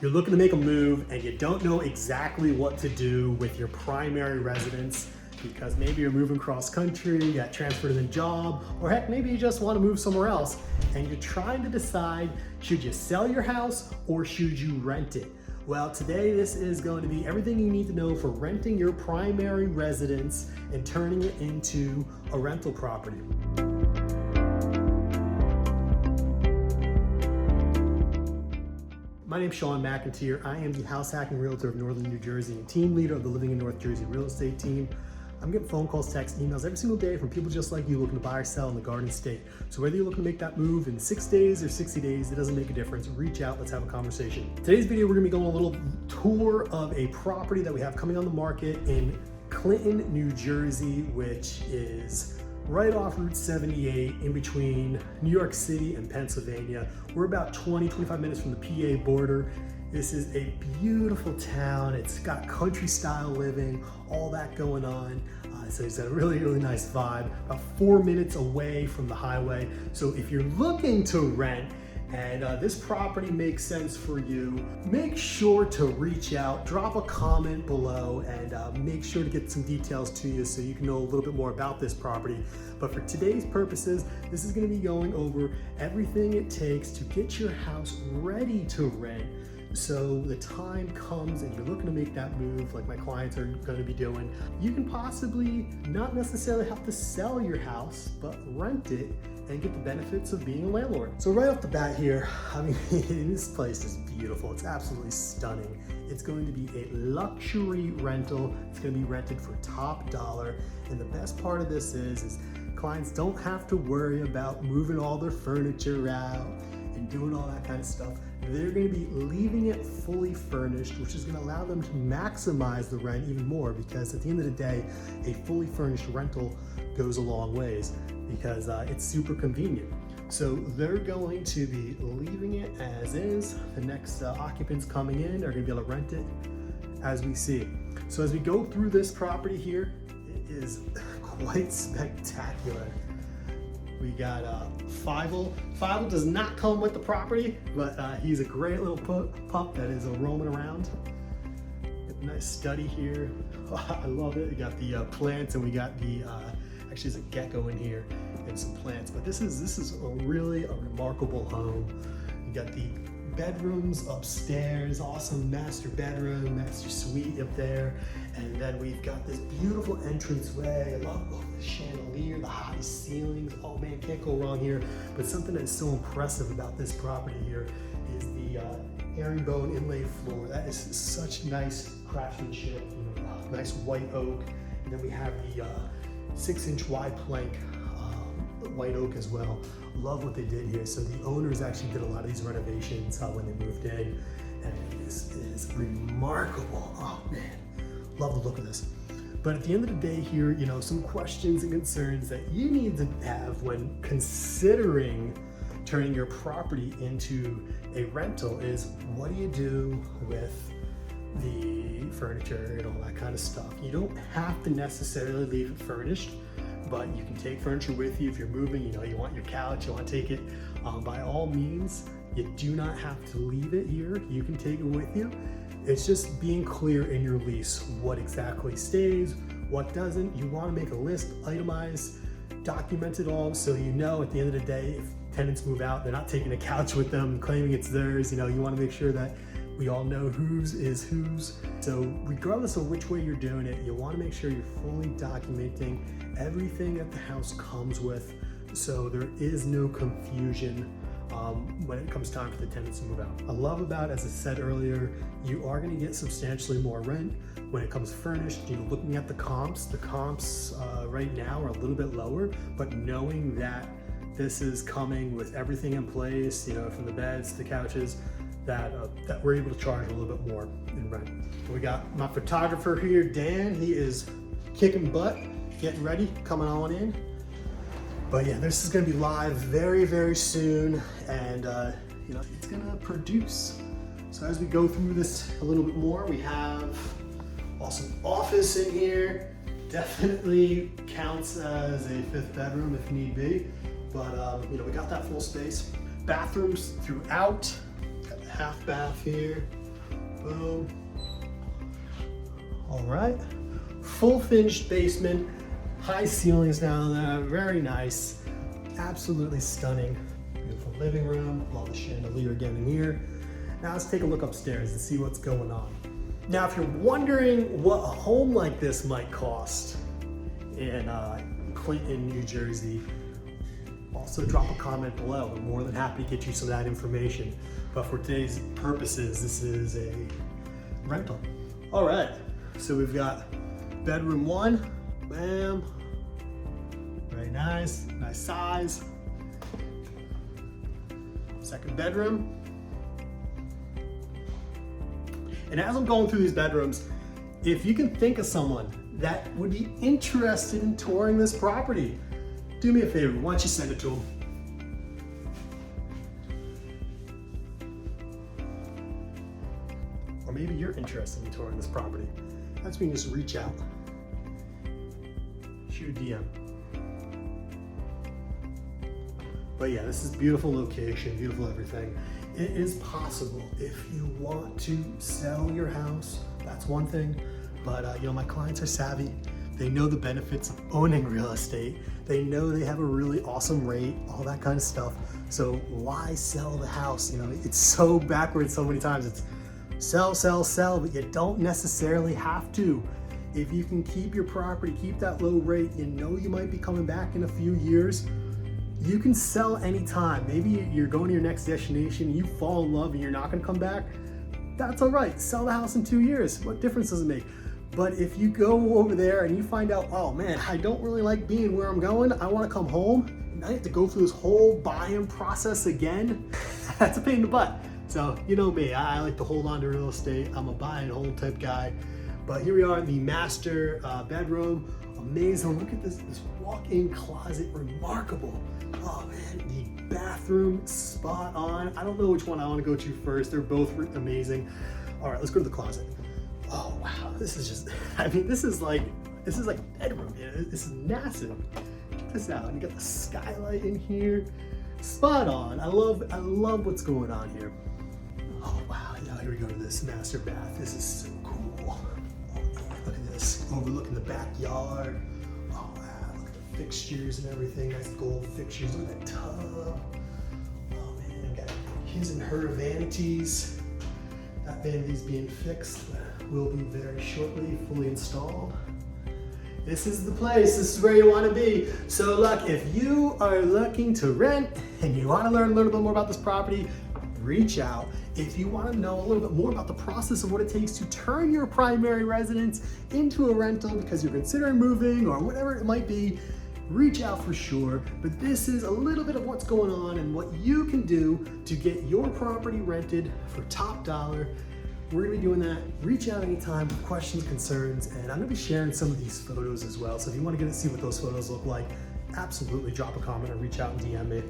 You're looking to make a move and you don't know exactly what to do with your primary residence because maybe you're moving cross country, you got transferred to a job, or heck, maybe you just want to move somewhere else and you're trying to decide, should you sell your house or should you rent it? Well, today this is going to be everything you need to know for renting your primary residence and turning it into a rental property. My name is Shawn McEnteer. I am the house hacking realtor of Northern New Jersey and team leader of the Living in North Jersey real estate team. I'm getting phone calls, texts, emails every single day from people just like you looking to buy or sell in the Garden State. So whether you're looking to make that move in 6 days or 60 days, it doesn't make a difference. Reach out, let's have a conversation. Today's video, we're gonna be going on a little tour of a property that we have coming on the market in Clinton, New Jersey, which is right off Route 78 in between New York City and Pennsylvania. We're about 20-25 minutes from the PA border. This is a beautiful town. It's got country style living, all that going on. So it's got a really, really nice vibe, about 4 minutes away from the highway. So if you're looking to rent and this property makes sense for you, make sure to reach out, drop a comment below, and make sure to get some details to you so you can know a little bit more about this property. But for today's purposes, this is gonna be going over everything it takes to get your house ready to rent. So the time comes and you're looking to make that move like my clients are going to be doing, you can possibly not necessarily have to sell your house, but rent it and get the benefits of being a landlord. So right off the bat here, I mean, this place is beautiful. It's absolutely stunning. It's going to be a luxury rental. It's going to be rented for top dollar. And the best part of this is clients don't have to worry about moving all their furniture out and doing all that kind of stuff. They're going to be leaving it fully furnished, which is going to allow them to maximize the rent even more, because at the end of the day, a fully furnished rental goes a long ways because it's super convenient. So they're going to be leaving it as is. The next occupants coming in are going to be able to rent it as we see. So as we go through this property here, it is quite spectacular. We got Fievel. Fievel does not come with the property, but he's a great little pup that is roaming around. A nice study here. I love it. We got the plants, and we got the actually there's a gecko in here and some plants. But this is really a remarkable home. You got the bedrooms upstairs, awesome master bedroom, master suite up there, and then we've got this beautiful entranceway. I love the chandelier, the high ceilings. Oh man, can't go wrong here. But something that's so impressive about this property here is the herringbone inlay floor. That is such nice craftsmanship, nice white oak, and then we have the 6-inch wide plank white oak as well. Love what they did here. So the owners actually did a lot of these renovations when they moved in, and this is remarkable. Oh man, love the look of this. But at the end of the day here, some questions and concerns that you need to have when considering turning your property into a rental is, what do you do with the furniture and all that kind of stuff? You don't have to necessarily leave it furnished, but you can take furniture with you if you're moving. You want your couch, you want to take it. By all means, you do not have to leave it here. You can take it with you. It's just being clear in your lease what exactly stays, what doesn't. You want to make a list, itemize, document it all, so you know at the end of the day, if tenants move out, they're not taking a couch with them, claiming it's theirs. You want to make sure that we all know whose is whose. So regardless of which way you're doing it, you want to make sure you're fully documenting everything that the house comes with, so there is no confusion when it comes time for the tenants to move out. I love about, as I said earlier, you are going to get substantially more rent when it comes furnished. Looking at the comps right now are a little bit lower, but knowing that this is coming with everything in place, from the beds to the couches, that we're able to charge a little bit more in rent. We got my photographer here, Dan. He is kicking butt, getting ready, coming on in. But yeah, this is gonna be live very, very soon, and it's gonna produce. So as we go through this a little bit more, we have awesome office in here. Definitely counts as a 5th bedroom if need be, but we got that full space. Bathrooms throughout. Got the half bath here. Boom. All right. Full finished basement, high ceilings down there, very nice. Absolutely stunning. Beautiful living room, love the chandelier again in here. Now let's take a look upstairs and see what's going on. Now, if you're wondering what a home like this might cost in Clinton, New Jersey, also drop a comment below. We're more than happy to get you some of that information. But for today's purposes, this is a rental. All right, so we've got bedroom 1, bam, very nice, nice size. Second bedroom. And as I'm going through these bedrooms, if you can think of someone that would be interested in touring this property, do me a favor, why don't you send it to them? Or maybe you're interested in touring this property. That's when you just reach out. Shoot a DM. But yeah, this is beautiful location, beautiful everything. It is possible if you want to sell your house, that's one thing. But my clients are savvy. They know the benefits of owning real estate. They know they have a really awesome rate, all that kind of stuff. So why sell the house? It's so backwards so many times. It's sell, sell, sell, but you don't necessarily have to. If you can keep your property, keep that low rate, you might be coming back in a few years. You can sell anytime. Maybe you're going to your next destination, you fall in love and you're not gonna come back. That's all right, sell the house in 2 years. What difference does it make? But if you go over there and you find out, oh man, I don't really like being where I'm going, I wanna come home, and I have to go through this whole buy-in process again, that's a pain in the butt. So you know me, I like to hold on to real estate. I'm a buy and hold type guy. But here we are in the master bedroom. Amazing, look at this walk-in closet, remarkable. Oh man, the bathroom, spot on. I don't know which one I want to go to first. They're both amazing. All right, let's go to the closet. Oh wow, this is just, this is like a bedroom. This is massive. Check this out. You got the skylight in here. Spot on. I love what's going on here. Oh wow, now here we go to this master bath. This is so cool. Oh man, look at this, overlooking the backyard. Oh wow, look at the fixtures and everything. Nice gold fixtures. Look at that tub. Oh man, got his and her vanities. That vanity's being fixed. Will be very shortly fully installed. This is the place, this is where you want to be. So look, if you are looking to rent and you want to learn a little bit more about this property, reach out. If you want to know a little bit more about the process of what it takes to turn your primary residence into a rental because you're considering moving or whatever it might be, reach out for sure. But this is a little bit of what's going on and what you can do to get your property rented for top dollar. We're gonna be doing that. Reach out anytime with questions, concerns, and I'm gonna be sharing some of these photos as well. So if you wanna get to see what those photos look like, absolutely drop a comment or reach out and DM me.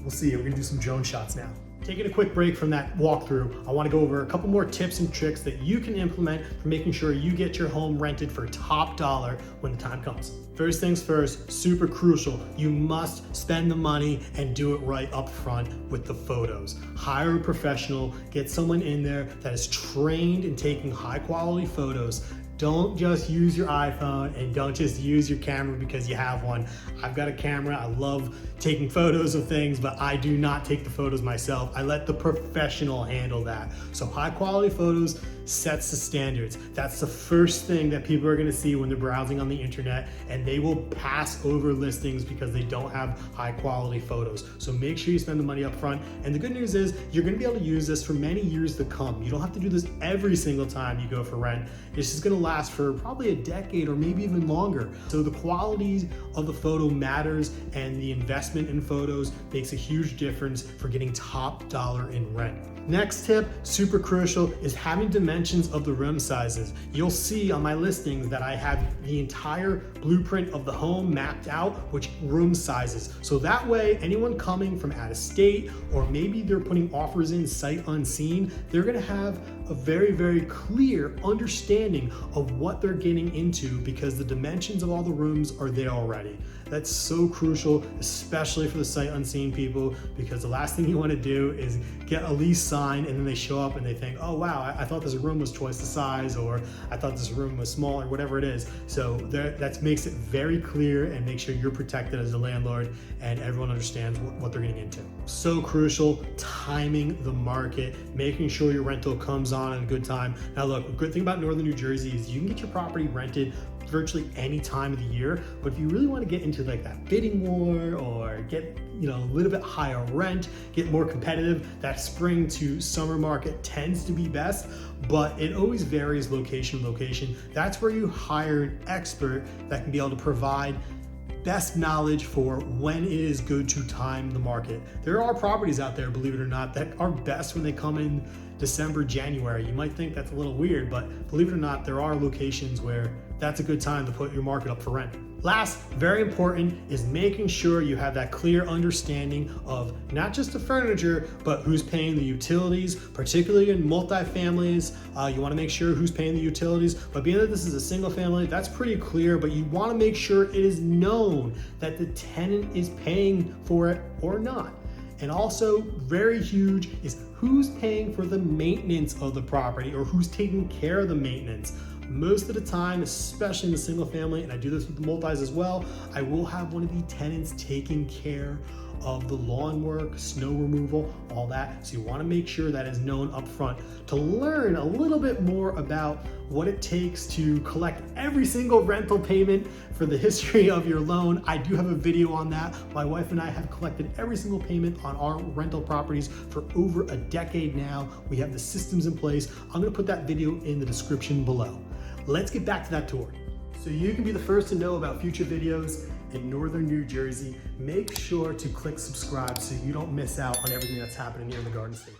We'll see you. We're gonna do some drone shots now. Taking a quick break from that walkthrough, I wanna go over a couple more tips and tricks that you can implement for making sure you get your home rented for top dollar when the time comes. First things first, super crucial, you must spend the money and do it right up front with the photos. Hire a professional, get someone in there that is trained in taking high quality photos. Don't just use your iPhone and don't just use your camera because you have one. I've got a camera, I love taking photos of things, but I do not take the photos myself. I let the professional handle that. So high quality photos sets the standards. That's the first thing that people are gonna see when they're browsing on the internet, and they will pass over listings because they don't have high quality photos. So make sure you spend the money up front. And the good news is you're gonna be able to use this for many years to come. You don't have to do this every single time you go for rent. It's just gonna last for probably a decade or maybe even longer. So the quality of the photo matters, and the investment in photos makes a huge difference for getting top dollar in rent. Next tip, super crucial, is having dimensions of the room sizes. You'll see on my listings that I have the entire blueprint of the home mapped out, which room sizes. So that way, anyone coming from out of state, or maybe they're putting offers in sight unseen, they're gonna have a very, very clear understanding of what they're getting into, because the dimensions of all the rooms are there already. That's so crucial, especially for the sight unseen people, because the last thing you want to do is get a lease signed and then they show up and they think, oh wow, I thought this room was twice the size, or I thought this room was small, or whatever it is. So that makes it very clear and make sure you're protected as a landlord and everyone understands what they're getting into. So crucial, timing the market, making sure your rental comes on at a good time. Now look, a good thing about Northern New Jersey is you can get your property rented virtually any time of the year, but if you really want to get into like that bidding war or get a little bit higher rent, get more competitive, that spring to summer market tends to be best, but it always varies location to location. That's where you hire an expert that can be able to provide best knowledge for when it is good to time the market. There are properties out there, believe it or not, that are best when they come in December, January. You might think that's a little weird, but believe it or not, there are locations where that's a good time to put your market up for rent. Last, very important, is making sure you have that clear understanding of not just the furniture, but who's paying the utilities, particularly in multifamilies. You want to make sure who's paying the utilities, but being that this is a single family, that's pretty clear, but you want to make sure it is known that the tenant is paying for it or not. And also, very huge, is who's paying for the maintenance of the property, or who's taking care of the maintenance. Most of the time, especially in the single family, and I do this with the multis as well, I will have one of the tenants taking care of the lawn work, snow removal, all that. So you want to make sure that is known up front. To learn a little bit more about what it takes to collect every single rental payment for the history of your loan, I do have a video on that. My wife and I have collected every single payment on our rental properties for over a decade now. We have the systems in place. I'm going to put that video in the description below. Let's get back to that tour. So you can be the first to know about future videos in Northern New Jersey. Make sure to click subscribe so you don't miss out on everything that's happening here in the Garden State.